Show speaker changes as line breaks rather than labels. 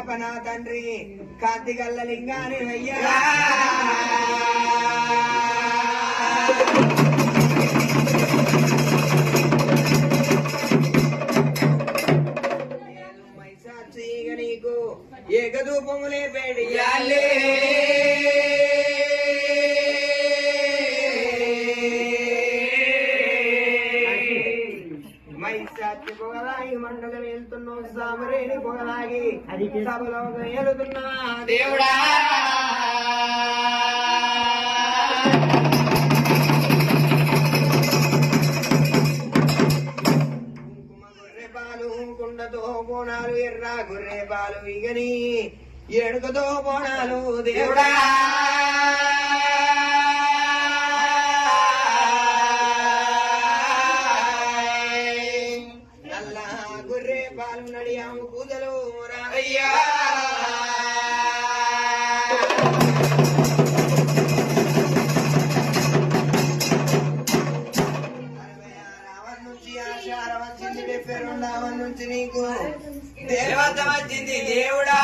పాపనా తండ్రి కాంతి గల్ల లింగాని అయ్యా మైసాక్షిగా నీకు ఏకదూపములే పేడియాలే మైసాక్షి పొగలాగి మండలం వెళ్తున్నావు సామరేని పొగలాగి సభలో వెళ్తున్నా దేవుడా కుండతో బోనాలు ఎర్ర గుర్రె పాలు ఇగని ఎడుకతో బోనాలు దేవుడా నల్ల గుర్రె పాలు నడియాము పూజలు రాయ్యా నుంచి నీకు దేవత వచ్చింది దేవుడా